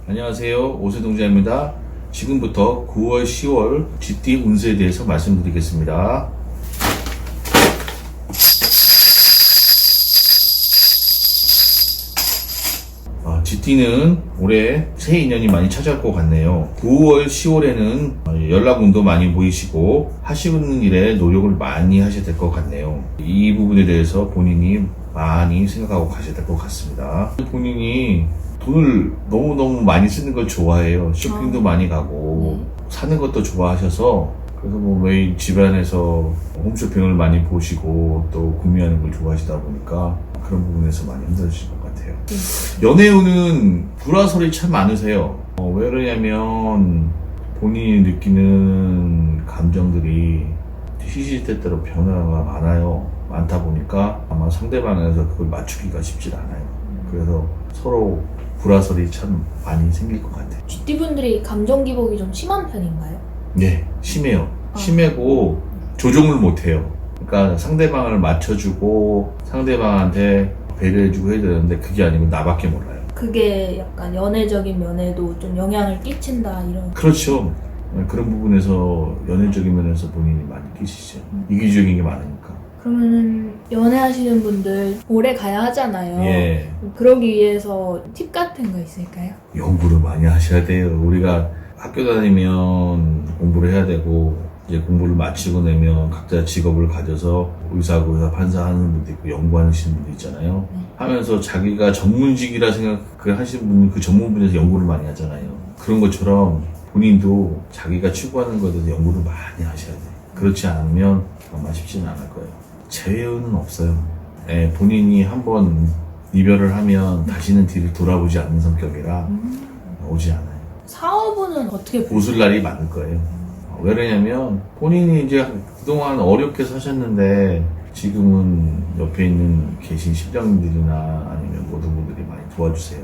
안녕하세요. 오세동자입니다. 지금부터 9월, 10월 GT 운세에 대해서 말씀드리겠습니다. GT는 올해 새 인연이 많이 찾아올 것 같네요. 9월, 10월에는 연락운도 많이 보이시고 하시는 일에 노력을 많이 하셔야 될 것 같네요. 이 부분에 대해서 본인이 많이 생각하고 가셔야 될 것 같습니다. 본인이 돈을 너무너무 많이 쓰는 걸 좋아해요. 쇼핑도 많이 가고 사는 것도 좋아하셔서 그래서 매일 집안에서 홈쇼핑을 많이 보시고 또 구매하는 걸 좋아하시다 보니까 그런 부분에서 많이 힘드실 것 같아요. 연애운은 불화설이 참 많으세요. 왜 그러냐면 본인이 느끼는 감정들이 시시때때로 변화가 많다 보니까 아마 상대방에서 그걸 맞추기가 쉽지 않아요. 그래서 서로 불화설이 참 많이 생길 것 같아요. GT분들이 감정 기복이 좀 심한 편인가요? 네, 심해요. 심하고 조종을 못해요. 그러니까 상대방을 맞춰주고 상대방한테 배려해주고 해야 되는데 그게 아니고 나밖에 몰라요. 그게 약간 연애적인 면에도 좀 영향을 끼친다 이런. 그렇죠. 그런 부분에서 연애적인 면에서 본인이 많이 끼치죠. 이기적인 게 많으니까. 그러면은 연애하시는 분들 오래 가야 하잖아요. 예. 그러기 위해서 팁 같은 거 있을까요? 연구를 많이 하셔야 돼요. 우리가 학교 다니면 공부를 해야 되고 이제 공부를 마치고 나면 각자 직업을 가져서 의사고 판사 하는 분도 있고 연구하시는 분도 있잖아요. 하면서 자기가 전문직이라 생각을 하시는 분은 그 전문 분야에서 연구를 많이 하잖아요. 그런 것처럼 본인도 자기가 추구하는 것에 대해서 연구를 많이 하셔야 돼요. 그렇지 않으면 아마 쉽지는 않을 거예요. 재회는 없어요. 본인이 한번 이별을 하면 다시는 뒤를 돌아보지 않는 성격이라 오지 않아요. 사업은 어떻게 웃을 날이 많을 거예요. 왜 그러냐면 본인이 이제 그동안 어렵게 사셨는데 지금은 옆에 계신 실장님들이나 아니면 모든 분들이 많이 도와주세요.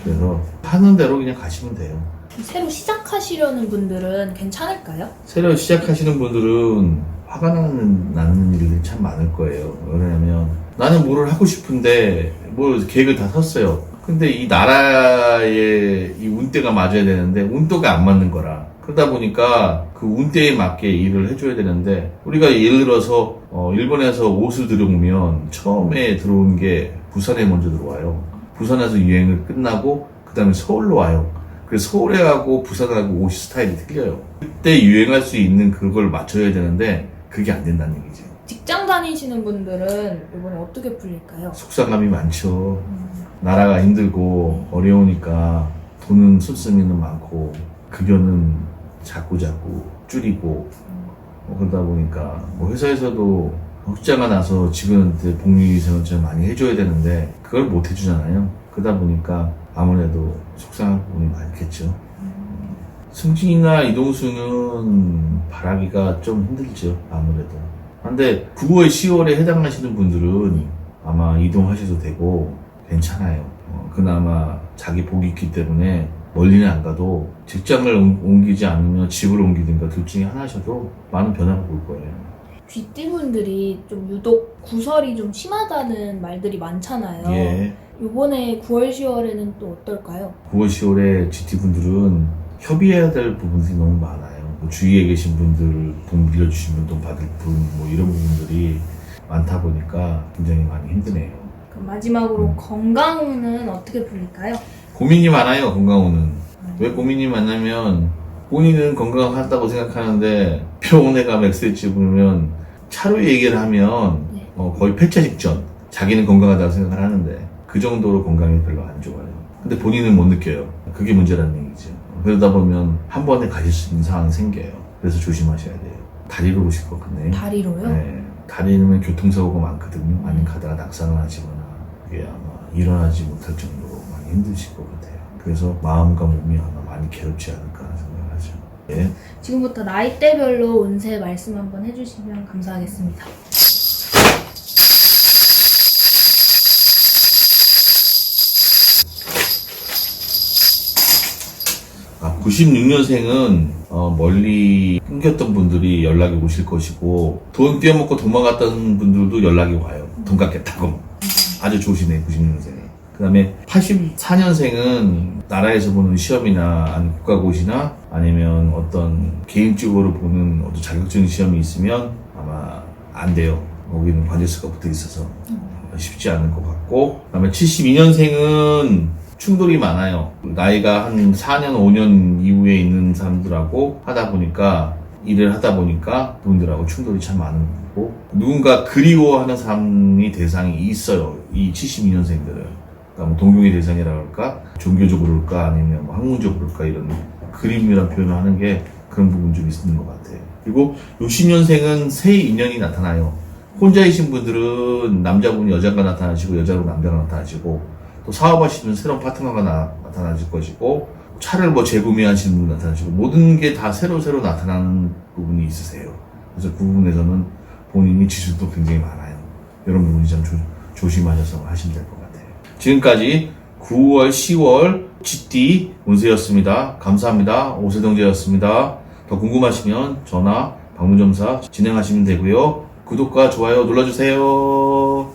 그래서 하는 대로 그냥 가시면 돼요. 새로 시작하시려는 분들은 괜찮을까요? 새로 시작하시는 분들은 화가 나는 일들이 참 많을 거예요. 왜냐면 나는 뭐를 하고 싶은데 뭐 계획을 다 섰어요. 근데 이 나라의 이 운대가 맞아야 되는데 운도가 안 맞는 거라. 그러다 보니까 그 운대에 맞게 일을 해줘야 되는데 우리가 예를 들어서 일본에서 옷을 들여오면 처음에 들어온 게 부산에 먼저 들어와요. 부산에서 유행을 끝나고 그 다음에 서울로 와요. 그래서 서울에 가고 부산하고 옷 스타일이 틀려요. 그때 유행할 수 있는 그걸 맞춰야 되는데 그게 안 된다는 얘기죠. 직장 다니시는 분들은 이번에 어떻게 풀릴까요? 속상함이 많죠. 나라가 힘들고 어려우니까 돈은 씀씀이는 많고 급여는 자꾸 줄이고 그러다 보니까 회사에서도 흑자가 나서 직원한테 복리후생을 좀 많이 해줘야 되는데 그걸 못 해주잖아요. 그러다 보니까 아무래도 속상한 부분이 많겠죠. 승진이나 이동수는 바라기가 좀 힘들죠. 아무래도. 근데 9월, 10월에 해당하시는 분들은 아마 이동하셔도 되고 괜찮아요. 그나마 자기 복이 있기 때문에 멀리는 안 가도 직장을 옮기지 않으면 집을 옮기든가 둘 중에 하나 하셔도 많은 변화가 볼 거예요. GT분들이 좀 유독 구설이 좀 심하다는 말들이 많잖아요. 예. 이번에 9월, 10월에는 또 어떨까요? 9월, 10월에 GT분들은 협의해야 될 부분들이 너무 많아요. 주위에 계신 분들 돈 빌려주시면 돈 받을 분 이런 부분들이 많다 보니까 굉장히 많이 힘드네요. 그럼 마지막으로 건강은 어떻게 풀릴까요? 고민이 많아요. 건강운은. 왜 고민이 많냐면 본인은 건강하다고 생각하는데 병원에 가면 엑스레이 찍으면 차로 얘기를 하면 거의 폐차 직전 자기는 건강하다고 생각을 하는데 그 정도로 건강이 별로 안 좋아요. 근데 본인은 못 느껴요. 그게 문제라는 얘기죠. 그러다 보면 한 번에 가실 수 있는 상황이 생겨요. 그래서 조심하셔야 돼요. 다리로 오실 것 같네요. 다리로요? 네. 다리는 교통사고가 많거든요. 아니면 가다가 낙상을 하시거나 그게 아마 일어나지 못할 정도로 많이 힘드실 것 같아요. 그래서 마음과 몸이 아마 많이 괴롭지 않을까 생각을 하죠. 예. 지금부터 나이대별로 운세 말씀 한번 해주시면 감사하겠습니다. 96년생은 멀리 끊겼던 분들이 연락이 오실 것이고 돈 떼어먹고 도망갔던 분들도 연락이 와요. 돈 갚겠다고. 아주 조심해 96년생이. 그 다음에 84년생은 나라에서 보는 시험이나 아니면 국가고시나 아니면 어떤 개인적으로 보는 어떤 자격증 시험이 있으면 아마 안 돼요. 거기는 관제수가 붙어 있어서 쉽지 않을 것 같고, 그 다음에 72년생은 충돌이 많아요. 나이가 한 4년, 5년 이후에 있는 사람들하고 일을 하다 보니까 그분들하고 충돌이 참 많은 거고, 누군가 그리워하는 사람이 대상이 있어요. 이 72년생들은. 그러니까 뭐 동경의 대상이라 그럴까, 종교적으로 그럴까, 아니면 뭐 학문적으로 그럴까, 이런 그림이라는 표현을 하는 게 그런 부분 좀 있는 것 같아요. 그리고 60년생은 새 인연이 나타나요. 혼자이신 분들은 남자분이 여자가 나타나시고 여자로 남자가 나타나시고, 또 사업하시는 새로운 파트너가 나타나실 것이고, 차를 뭐 재구매하시는 분 나타나시고, 모든 게 다 새로 나타나는 부분이 있으세요. 그래서 그 부분에서는 본인이 지수도 굉장히 많아요. 이런 부분이 좀 조심하셔서 하시면 될 것 같아요. 지금까지 9월, 10월 GT 운세였습니다. 감사합니다. 오세동재였습니다. 더 궁금하시면 전화, 방문점사 진행하시면 되고요. 구독과 좋아요 눌러주세요.